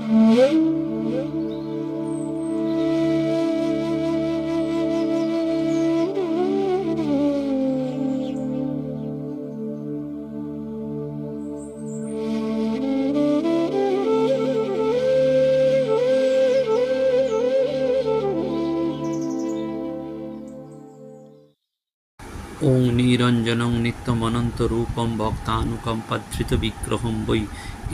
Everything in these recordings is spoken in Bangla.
ওং নিরঞ্জনং নিত্যমনন্তরূপং ভক্তানুকম্পাধৃতবিগ্রহং বৈ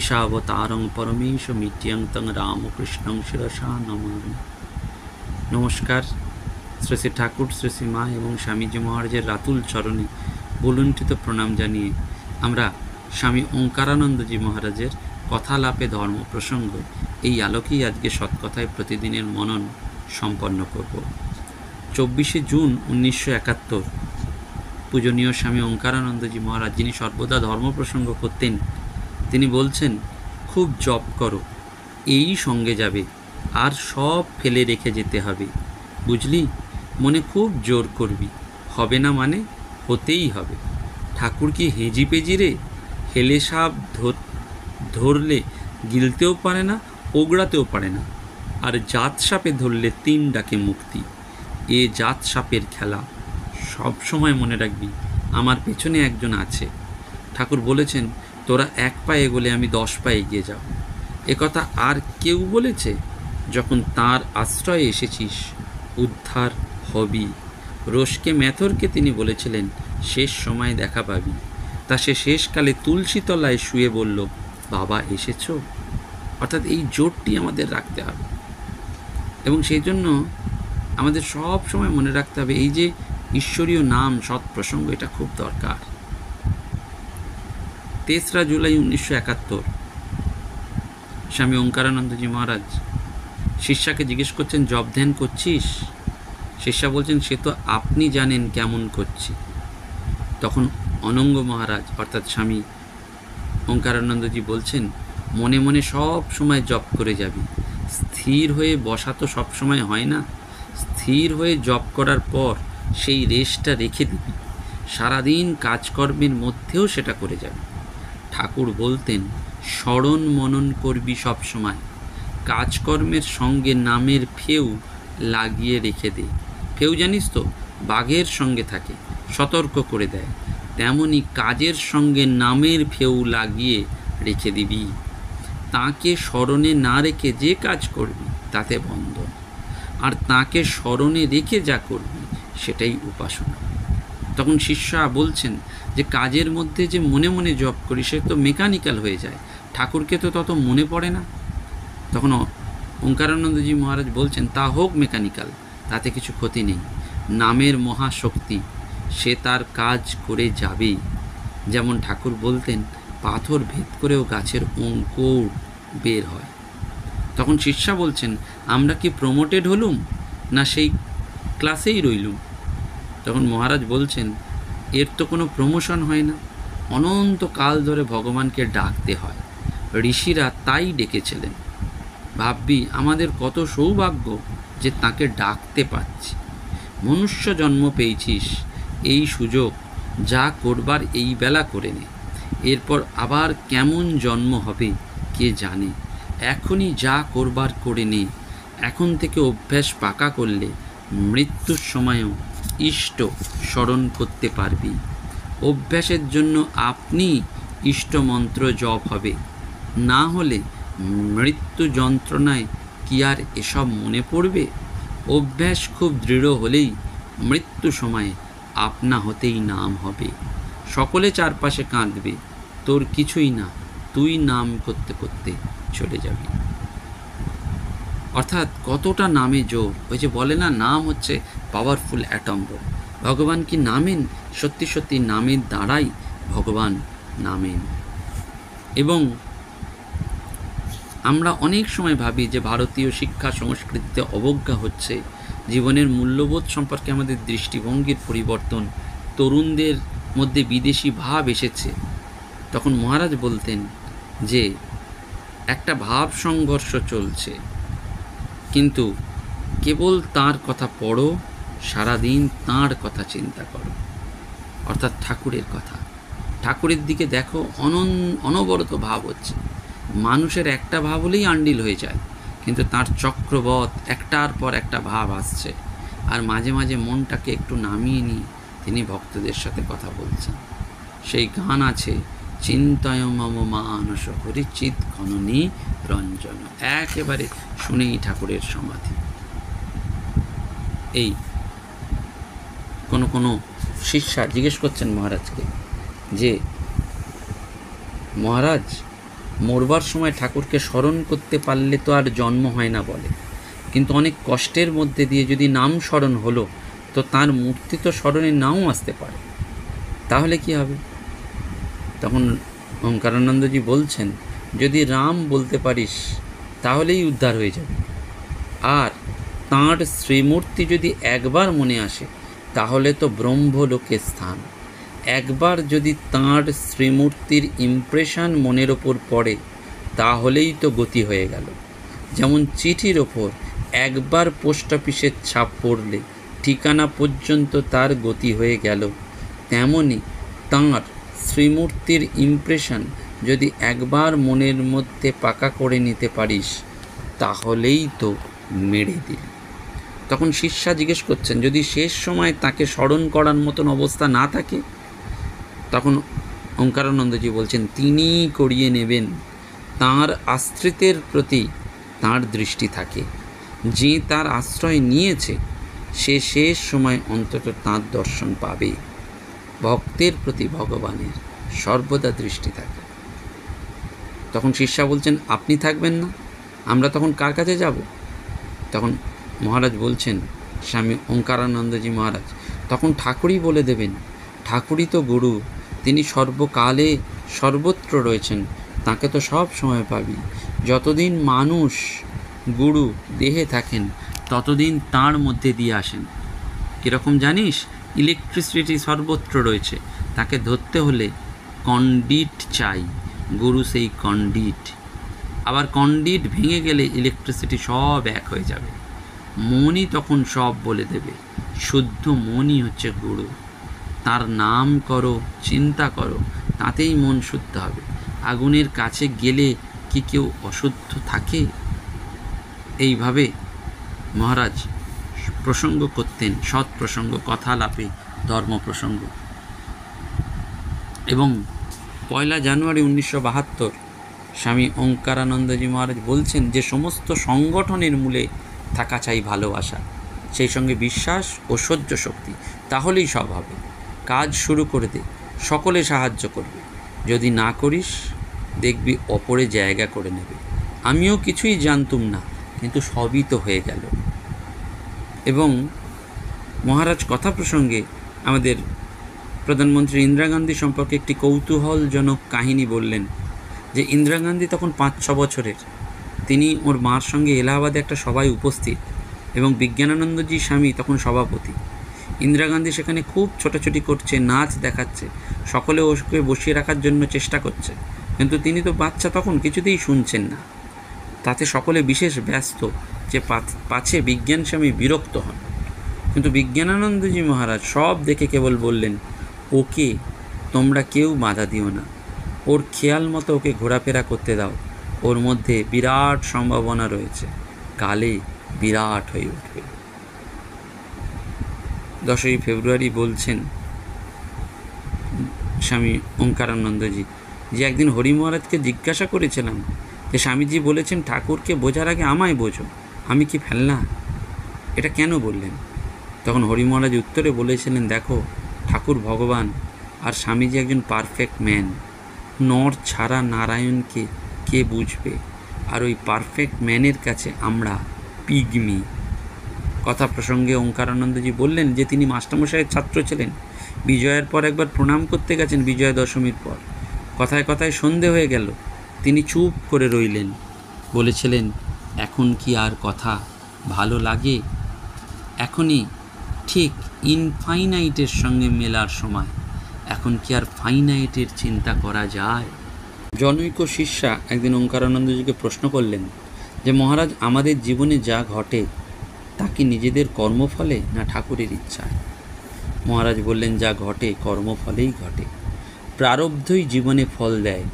ঈশাবতারং পরমেশমিত্যং তং রামকৃষ্ণং শিরসা নমামি। নমস্কার। শ্রী শ্রী ঠাকুর, শ্রী শ্রী মা এবং স্বামীজি মহারাজের রাতুল চরণে বলুণ্ঠিত প্রণাম জানিয়ে আমরা স্বামী ওঙ্কারানন্দজি মহারাজের কথালাপে ধর্ম প্রসঙ্গ এই আলোকেই আজকে সৎকথায় প্রতিদিনের মনন সম্পন্ন করব। 24শে জুন 1971 পূজনীয় স্বামী ওঙ্কারানন্দজি মহারাজ, যিনি সর্বদা ধর্ম প্রসঙ্গ করতেন, তিনি বলছেন, খুব জপ করো, এই সঙ্গে যাবে, আর সব ফেলে রেখে যেতে হবে, বুঝলি? মনে খুব জোর করবি, হবে না মানে হতেই হবে। ঠাকুর কি হেজি পেজি রে? হেলে সাপ ধরলে গিলতেও পারে না, ওগড়াতেও পারে না, আর জাত সাপে ধরলে 3 ডাকে মুক্তি। এ জাত সাপের খেলা। সব সময় মনে রাখবি, আমার পেছনে একজন আছে। ঠাকুর বলেছেন, তোরা 1 পা এগোলে আমি 10 পা এগিয়ে যাব। একথা আর কেউ বলেছে? যখন তার আশ্রয়ে এসেছিস, উদ্ধার হবি। রোশকে ম্যাথরকে তিনি বলেছিলেন, শেষ সময় দেখা পাবি। তা সে শেষকালে তুলসী তলায় শুয়ে বলল, বাবা এসেছো? অর্থাৎ এই জোরটি আমাদের রাখতে হবে, এবং সেই জন্য আমাদের সব সময় মনে রাখতে হবে এই যে ঈশ্বরীয় নাম, সৎ প্রসঙ্গ, এটা খুব দরকার। 3রা জুলাই 1971 স্বামী ওঙ্কারানন্দজি মহারাজ শিষ্যাকে জিজ্ঞেস করছেন, জপ ধ্যান করছিস? শিষ্যা বলছেন, সে তো আপনি জানেন কেমন করছি। তখন অনঙ্গ মহারাজ অর্থাৎ স্বামী ওঙ্কারানন্দজি বলছেন, মনে মনে সব সময় জপ করে যাবি। স্থির হয়ে বসা তো সব সময় হয় না। স্থির হয়ে জপ করার পর সেই রেস্টটা রেখে দিবি। সারাদিন কাজকর্মের মধ্যেও সেটা করে যাবি। ঠাকুর বলতেন, স্মরণ মনন করবি সব সময়। কাজকর্মের সঙ্গে নামের ফেউ লাগিয়ে রেখে দে। ফেউ জানিস তো, বাঘের সঙ্গে থাকে, সতর্ক করে দেয়। তেমনি কাজের সঙ্গে নামের ফেউ লাগিয়ে রেখে দিবি। তাকে স্মরণে না রেখে যে কাজ করবি তাতে বন্ধন, আর তাকে স্মরণে রেখে যা করবি সেটাই উপাসনা। তখন শিষ্যা বলছেন যে কাজের মধ্যে যে মনে মনে জপ করি সে তো মেকানিক্যাল হয়ে যায়, ঠাকুরকে তো তত মনে পড়ে না। তখন ওঙ্কারানন্দজি মহারাজ বলছেন, তা হোক মেকানিক্যাল, তাতে কিছু ক্ষতি নেই। নামের মহাশক্তি, সে তার কাজ করে যাবেই। যেমন ঠাকুর বলতেন, পাথর ভেদ করেও গাছের অঙ্কুর বের হয়। তখন শিষ্যা বলছেন, আমরা কি প্রমোটেড হলুম, না সেই ক্লাসেই রইলুম? তখন মহারাজ বলছেন, এর তো কোনো প্রমোশন হয় না, অনন্তকাল ধরে ভগবানকে ডাকতে হয়। ঋষিরা তাই ডেকেছিলেন। ভাববি আমাদের কত সৌভাগ্য যে তাকে ডাকতে পাচ্ছি। মনুষ্য জন্ম পেয়েছিস, এই সুযোগ, যা করবার এই বেলা করে নে। এরপর আবার কেমন জন্ম হবে কে জানে। এখনই যা করবার করে নে। এখন থেকে অভ্যাস পাকা করলে মৃত্যুর সময়ও ইষ্ট স্মরণ করতে পারবি। অভ্যাসের জন্য আপনি ইষ্টমন্ত্র জপ হবে, না হলে মৃত্যু যন্ত্রণায় কি আর এসব মনে পড়বে? অভ্যাস খুব দৃঢ় হলেই মৃত্যু সময়ে আপনা হতেই নাম হবে। সকলে চারপাশে কাঁদবে, তোর কিছুই না, তুই নাম করতে করতে চলে যাবি। অর্থাৎ কতটা নামে জোর। ওই যে বলে না, নাম হচ্ছে পাওয়ারফুল অ্যাটম বোম। ভগবান কি নামেন? সত্যি সত্যি নামের দ্বারাই ভগবান নামেন। এবং আমরা অনেক সময় ভাবি যে ভারতীয় শিক্ষা সংস্কৃতিতে অবজ্ঞা হচ্ছে, জীবনের মূল্যবোধ সম্পর্কে আমাদের দৃষ্টিভঙ্গির পরিবর্তন, তরুণদের মধ্যে বিদেশি ভাব এসেছে। তখন মহারাজ বলতেন যে একটা ভাব সংঘর্ষ চলছে, কিন্তু কেবল তার কথা পড়ো, সারাদিন তাঁর কথা চিন্তা করো। অর্থাৎ ঠাকুরের কথা, ঠাকুরের দিকে দেখো, অনবরত ভাব হচ্ছে। মানুষের একটা ভাব হলেই আন্ডিল হয়ে যায়, কিন্তু তার চক্রবৎ একটার পর একটা ভাব আসছে। আর মাঝে মাঝে মনটাকে একটু নামিয়ে নিয়ে তিনি ভক্তদের সাথে কথা বলছেন। সেই গান আছে, চিন্তয় মম মানস হরিচিত খননী রঞ্জন, একেবারে শুনেই ঠাকুরের সমাধি। এই কোনো শিষ্যা জিজ্ঞেস করছেন মহারাজকে যে মহারাজ, মরবার সময় ঠাকুরকে স্মরণ করতে পারলে তো আর জন্ম হয় না বলে, কিন্তু অনেক কষ্টের মধ্যে দিয়ে যদি নাম স্মরণ হলো তো তার মূর্তি তো স্মরণে নাও আসতে পারে, তাহলে কি হবে? তখন ওঙ্কারানন্দজি বলছেন, যদি রাম বলতে পারিস তাহলেই উদ্ধার হয়ে যাবে। আর তাঁর শ্রীমূর্তি যদি একবার মনে আসে তাহলে তো ব্রহ্মলোকে স্থান। একবার যদি তাঁর শ্রীমূর্তির ইমপ্রেশন মনের ওপর পড়ে তাহলেই তো গতি হয়ে গেল। যেমন চিঠির ওপর একবার পোস্ট অফিসের ছাপ পড়লে ঠিকানা পর্যন্ত তার গতি হয়ে গেল, তেমনি তাঁর শ্রীমূর্তির ইমপ্রেশন যদি একবার মনের মধ্যে পাকা করে নিতে পারিস তাহলেই তো মেরে দিলি। তখন শিষ্যা জিজ্ঞেস করছেন, যদি শেষ সময় তাকে স্মরণ করার মতন অবস্থা না থাকে? তখন ওঙ্কারানন্দজি বলছেন, তিনিই করিয়ে নেবেন। তাঁর আশ্রিতের প্রতি তাঁর দৃষ্টি থাকে, যে তার আশ্রয় নিয়েছে সে শেষ সময় অন্তত তাঁর দর্শন পাবে। ভক্তের প্রতি ভগবানের সর্বদা দৃষ্টি থাকে। তখন শিষ্যা বলছেন, আপনি থাকবেন না, আমরা তখন কার কাছে যাব? তখন মহারাজ বলছেন, স্বামী ওঙ্কারানন্দজি মহারাজ, তখন ঠাকুরই বলে দেবেন। ঠাকুরই তো গুরু, তিনি সর্বকালে সর্বত্র রয়েছেন, তাকে তো সব সময় পাবি। যতদিন মানুষ গুরু দেহে থাকেন ততদিন তাঁর মধ্যে দিয়ে আসেন। কীরকম জানিস? ইলেকট্রিসিটি সর্বত্র রয়েছে, তাকে ধরতে হলে কন্ডিট চাই, গুরু সেই কন্ডিট। আবার কন্ডিট ভেঙে গেলে ইলেকট্রিসিটি সব এক হয়ে যাবে। মনই তখন সব বলে দেবে, শুদ্ধ মনই হচ্ছে গুরু। তার নাম করো, চিন্তা করো, তাতেই মন শুদ্ধ হবে। আগুনের কাছে গেলে কি কেউ অশুদ্ধ থাকে? এইভাবে মহারাজ প্রসঙ্গ করতেন, সৎ প্রসঙ্গ, কথালাপে ধর্ম প্রসঙ্গ। এবং 1 জানুয়ারি 1972 স্বামী ওঙ্কারানন্দজি মহারাজ বলছেন যে সমস্ত সংগঠনের মূলে থাকা চাই ভালোবাসা, সেই সঙ্গে বিশ্বাস ও সহ্য শক্তি, তাহলেই সব হবে। কাজ শুরু করে দে, সকলে সাহায্য করবে। যদি না করিস দেখবি অপরে জায়গা করে নেবে। আমিও কিছুই জানতুম না, কিন্তু সবই তো হয়ে গেল। এবং মহারাজ কথা প্রসঙ্গে আমাদের প্রধানমন্ত্রী ইন্দিরা গান্ধী সম্পর্কে একটি কৌতূহলজনক কাহিনী বললেন, যে ইন্দিরা গান্ধী তখন 5-6 বছরের। তিনি ওর মার সঙ্গে এলাহাবাদে একটা সভায় উপস্থিত, এবং বিজ্ঞানানন্দজি স্বামী তখন সভাপতি। ইন্দিরা গান্ধী সেখানে খুব ছোটাছুটি করছে, নাচ দেখাচ্ছে, সকলে ওকে বসিয়ে রাখার জন্য চেষ্টা করছে, কিন্তু তিনি তো বাচ্চা, তখন কিছুতেই শুনছেন না। তাতে সকলে বিশেষ ব্যস্ত যে পাছে বিজ্ঞান স্বামী বিরক্ত হন। কিন্তু বিজ্ঞানানন্দজি মহারাজ সব দেখে কেবল বললেন, ওকে তোমরা কেউ বাধা দিও না, ওর খেয়াল মতো ওকে ঘোরাফেরা করতে দাও, ওর মধ্যে বিরাট সম্ভাবনা রয়েছে, কালে বিরাট হয়ে উঠবে। 10ই ফেব্রুয়ারি বলছেন স্বামী ওঙ্কারানন্দজি যে একদিন হরি মহারাজকে জিজ্ঞাসা করেছিলাম যে স্বামীজি বলেছেন ঠাকুরকে বোঝার আগে আমায় বোঝো, আমি কি ফেলনা? এটা কেন বললেন? তখন হরি মহারাজ উত্তরে বলেছিলেন, দেখো ঠাকুর ভগবান আর স্বামীজি একজন পারফেক্ট ম্যান। নর ছাড়া নারায়ণকে কে বুঝবে? আর ওই পারফেক্ট ম্যানের কাছে আমরা পিগমি। কথা প্রসঙ্গে ওঙ্কারানন্দজি বললেন যে তিনি মাস্টারমশাইয়ের ছাত্র ছিলেন, বিজয়ের পর একবার প্রণাম করতে গেছেন, বিজয়া দশমীর পর। কথায় কথায় সন্ধে হয়ে গেল, তিনি চুপ করে রইলেন। বলেছিলেন, এখন কি আর কথা ভালো লাগে? এখনই ঠিক ইনফাইনাইটের সঙ্গে মেলার সময়, এখন কি আর ফাইনাইটের চিন্তা করা যায়? জনৈক শিষ্যা একদিন ওঙ্কারানন্দজিকে প্রশ্ন করলেন যে মহারাজ, আমাদের জীবনে যা ঘটে তা কি নিজেদের কর্মফলে না ঠাকুরের ইচ্ছায়? মহারাজ বললেন, যা ঘটে কর্মফলেই ঘটে। প্রারব্ধই জীবনে ফল দেয়,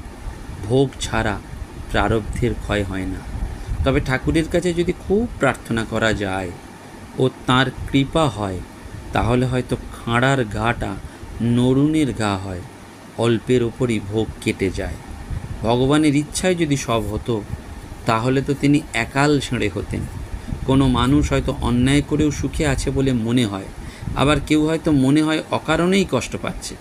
ভোগ ছাড়া প্রারব্ধের ক্ষয় হয় না। তবে ঠাকুরের কাছে যদি খুব প্রার্থনা করা যায় ও তাঁর কৃপা হয়, তাহলে হয়তো খাঁড়ার ঘাটা নরুনের ঘা হয়, অল্পের ওপরই ভোগ কেটে যায়। ভগবানের ইচ্ছায় যদি সব হতো, তাহলে তো তিনি একাল ছেঁড়ে হতেন। কোনো মানুষ হয়তো অন্যায় করেও সুখে আছে বলে মনে হয়, আবার কেউ হয়তো মনে হয় অকারণেই কষ্ট পাচ্ছে।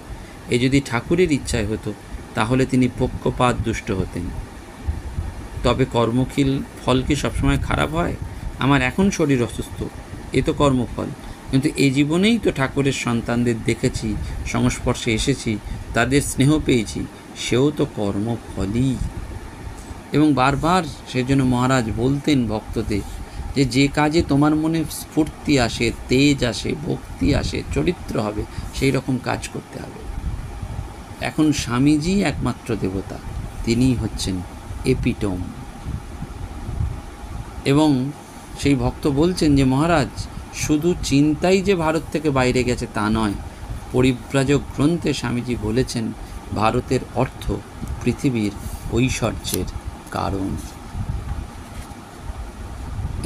এ যদি ঠাকুরের ইচ্ছায় হতো, তাহলে তিনি পক্ষপাত দুষ্ট হতেন। তবে কর্মখিল ফল কি সবসময় খারাপ হয়? আমার এখন শরীর অসুস্থ, এ তো কর্মফল। কিন্তু এই জীবনেই তো ঠাকুরের সন্তানদের দেখেছি, সংস্পর্শে এসেছি, তাদের স্নেহ পেয়েছি, সেও তো কর্মফলই। এবং বারবার সেজন্য মহারাজ বলতেন ভক্তদের যে কাজে তোমার মনে স্ফূর্তি আসে, তেজ আসে, ভক্তি আসে, চরিত্র হবে, সেই রকম কাজ করতে হবে। এখন স্বামীজি একমাত্র দেবতা, তিনিই হচ্ছেন এপিটোম। এবং সেই ভক্ত বলছেন যে মহারাজ, শুধু চিন্তাই যে ভারত থেকে বাইরে গেছে তা নয়। পরিব্রাজক গ্রন্থে স্বামীজি বলেছেন ভারতের অর্থ পৃথিবীর ঐশ্বর্যের কারণ।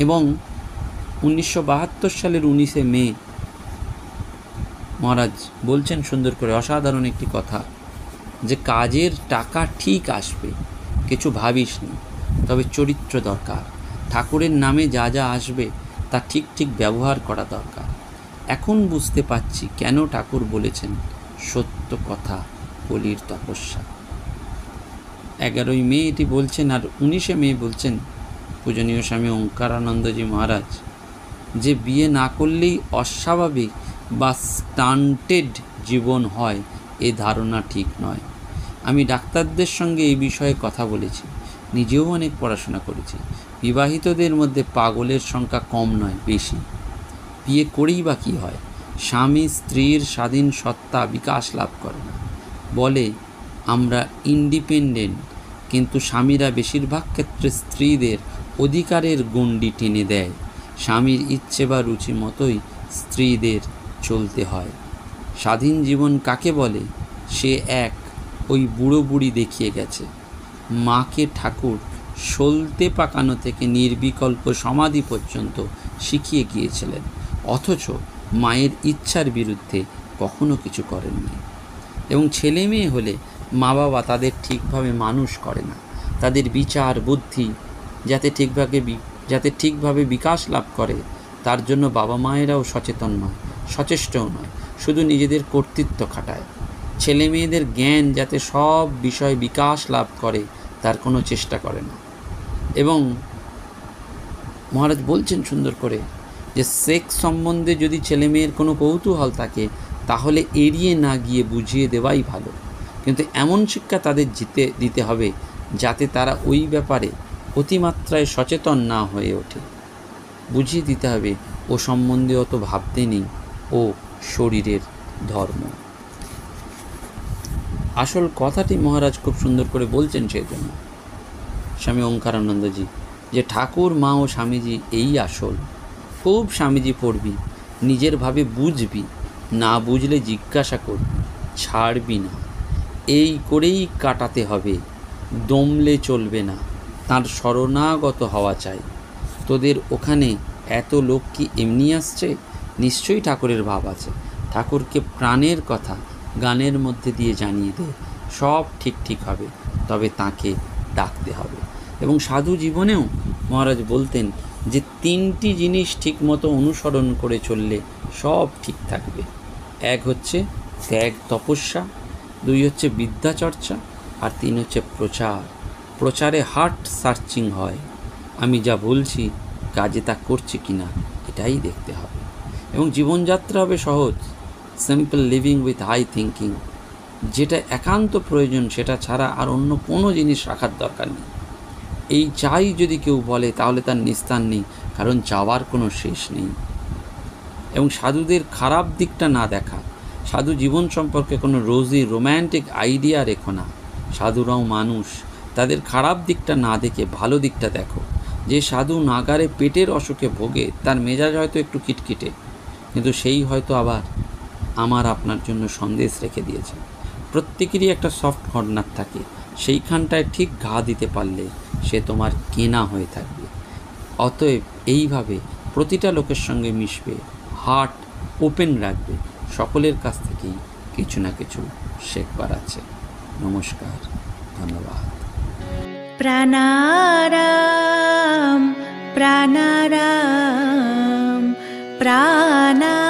এবং 1972 সালের 19শে মে মহারাজ বলছেন সুন্দর করে, অসাধারণ একটি কথা, যে কাজের টাকা ঠিক আসবে, কিছু ভাবিস না, তবে চরিত্র দরকার। ঠাকুরের নামে যা যা আসবে তা ঠিক ঠিক ব্যবহার করা দরকার। এখন বুঝতে পারছি কেন ঠাকুর বলেছেন সত্য কথা বলির তপস্যা। 11ই মে এটি বলছেন, আর 19শে মে বলছেন পূজনীয় স্বামী ওঙ্কারানন্দজি মহারাজ, যে বিয়ে না করলেই অস্বাভাবিক বা স্টান্টেড জীবন হয়, এ ধারণা ঠিক নয়। আমি ডাক্তারদের সঙ্গে এই বিষয়ে কথা বলেছি, নিজেও অনেক পড়াশোনা করেছি। বিবাহিতদের মধ্যে পাগলের সংখ্যা কম নয়, বেশি। বিয়ে করেই বা কী হয়? স্বামী স্ত্রীর স্বাধীন সত্তা বিকাশ লাভ করে না। বলে আমরা ইন্ডিপেন্ডেন্ট, কিন্তু স্বামীরা বেশিরভাগ ক্ষেত্রে স্ত্রীদের অধিকারের গণ্ডি টেনে দেয়। স্বামীর ইচ্ছে বা রুচি মতোই স্ত্রীদের চলতে হয়। স্বাধীন জীবন কাকে বলে? সে এক ওই বুড়ো বুড়ি দেখিয়ে গেছে। মাকে ঠাকুর সলতে পাকানো থেকে নির্বিকল্প সমাধি পর্যন্ত শিখিয়ে গিয়েছিলেন, অথচ মায়ের ইচ্ছার বিরুদ্ধে কখনো কিছু করেননি। এবং ছেলে মেয়ে হলে মা বাবা তাদের ঠিকভাবে মানুষ করে না। তাদের বিচার বুদ্ধি যাতে ঠিকভাবে বিকাশ লাভ করে, তার জন্য বাবা মায়েরাও সচেতন নয়, সচেষ্টও নয়, শুধু নিজেদের কর্তৃত্ব খাটায়। ছেলে মেয়েদের জ্ঞান যাতে সব বিষয় বিকাশ লাভ করে, তার কোনো চেষ্টা করে না। এবং মহারাজ বলছেন সুন্দর করে যে সেক্স সম্বন্ধে যদি ছেলে মেয়ের কোনো কৌতূহল থাকে, তাহলে এড়িয়ে না গিয়ে বুঝিয়ে দেওয়াই ভালো। কিন্তু এমন শিক্ষা তাদের দিতে হবে যাতে তারা ওই ব্যাপারে অতিমাত্রায় সচেতন না হয়ে ওঠে। বুঝিয়ে দিতে হবে ও সম্বন্ধে অত ভাবতে নেই, ও শরীরের ধর্ম। আসল কথাটি মহারাজ খুব সুন্দর করে বলছেন সেই জন্য স্বামী ওঙ্কারানন্দজি, যে ঠাকুর মা ও স্বামীজি এই আসল। খুব স্বামীজি পড়বি, নিজের ভাবে বুঝবি, না বুঝলে জিজ্ঞাসা করবি, ছাড়বি না। এই করেই কাটাতে হবে, দমলে চলবে না, তার শরণাগত হওয়া চাই। তোদের ওখানে এত লোক কি এমনি আসছে? নিশ্চয়ই ঠাকুরের ভাব আছে। ঠাকুরকে প্রাণের কথা গানের মধ্যে দিয়ে জানিয়ে দে, সব ঠিক হবে, তবে তাকে ডাকতে হবে। এবং সাধু জীবনেও মহারাজ বলতেন যে 3টি জিনিস ঠিকমতো অনুসরণ করে চললে সব ঠিক থাকবে। 1 হচ্ছে ত্যাগ তপস্যা, 2 হচ্ছে বিদ্যাচর্চা, আর 3 হচ্ছে প্রচার। প্রচারে হার্ট সার্চিং হয়, আমি যা বলছি কাজে তা করছি কিনা এটাই দেখতে হবে। এবং জীবনযাত্রা হবে সহজ, simple living with high thinking. যেটা একান্ত প্রয়োজন সেটা ছাড়া আর অন্য কোনো জিনিস রাখার দরকার নেই। এই চাই যদি কেউ বলে, তাহলে তার নিস্তার নেই, কারণ চাওয়ার কোনো শেষ নেই। এবং সাধুদের খারাপ দিকটা না দেখা, সাধু জীবন সম্পর্কে কোনো রোম্যান্টিক আইডিয়া রেখো না। সাধুরাও মানুষ, তাদের খারাপ দিকটা না দেখে ভালো দিকটা দেখো। যে সাধু নাগারে পেটের অসুখে ভোগে, তার মেজাজ হয়তো একটু কিটকিটে, কিন্তু সেই হয়তো আবার আমার আপনার জন্য সন্দেশ রেখে দিয়েছে। প্রত্যেকেরই একটা সফট কর্নার থাকে, সেইখানটায় ঠিক ঘা দিতে পারলে সে তোমার কেনা হয়ে থাকবে। অতএব এইভাবে প্রতিটা লোকের সঙ্গে মিশবে, হার্ট ওপেন রাখবে, সকলের কাছ থেকেই কিছু না কিছু শেখবার আছে। নমস্কার, ধন্যবাদ। প্রাণারাম প্রাণারাম প্রাণা